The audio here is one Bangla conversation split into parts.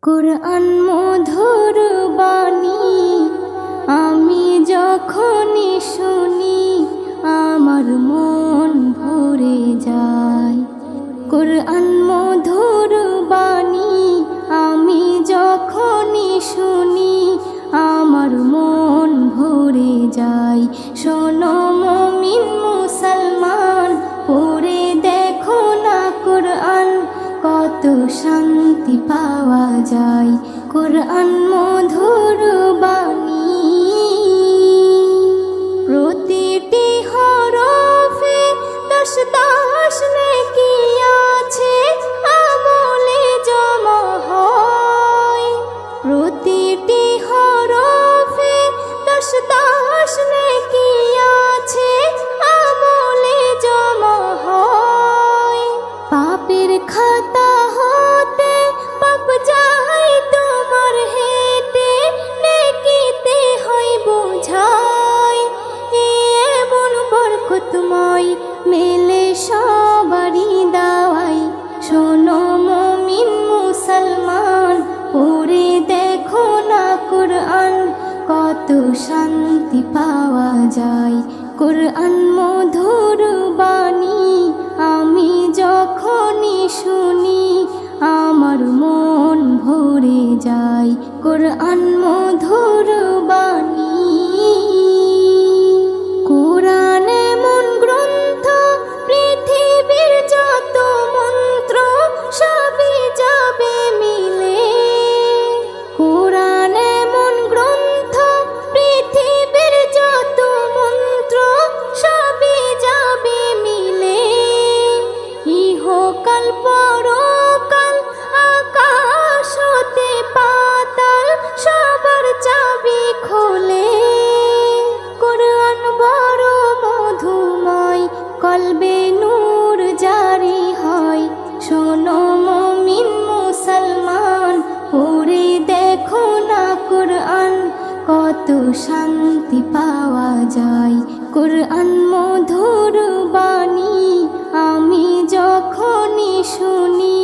কুরআন মধুর বাণী আমি যখনই শুনি আমার মন ভরে যায়। কুরআন মধুর বাণী আমি যখনই শুনি আমার মন ভরে যায়। শোনো মুমিন মুসলমান, পড়ে দেখো না কুরআন, কত শান্তি পাওয়া যায়। কুরআন মধুর বাণী প্রতিটি হরফে 10 নেকি আছে, আমলে জমা হয়। প্রতিটি হরফে 10 নেকি আছে, আমলে জমা হয়। পাপের খাতা হতে পাপ যায় তোমার হেঁটে, নেকিতে হয় বোঝাই। এমন বরকতময় মেলে সবারই দাওয়াই। শোনো মুমিন মুসলমান, পড়ে দেখো না কুরআন, কত শান্তি পাওয়া যায়। কুরআন মধুর বাণী আমি যখনই শুনি আমার মন ভরে যায়। কুরআন মধুর বাণী কুরআন এমন গ্রন্থ, পৃথিবীর যত মন্ত্র সবই যাবে মিলে। কুরআন এমন গ্রন্থ, পৃথিবীর যত মন্ত্র সবই যাবে মিলে। ইহকাল পরকাল আকাশ হতে পাতাল সবার চাবি খোলে। কুরআন বড় মধুময়, কলবে নূর জারি হয়। শোনো মুমিন মুসলমান, পড়ে দেখো না কুরআন, কত শান্তি পাওয়া যায়। কুরআন মধুর বাণী আমি যখনই শুনি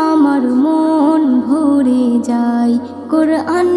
আমার মন ভরে যায়। কুরআন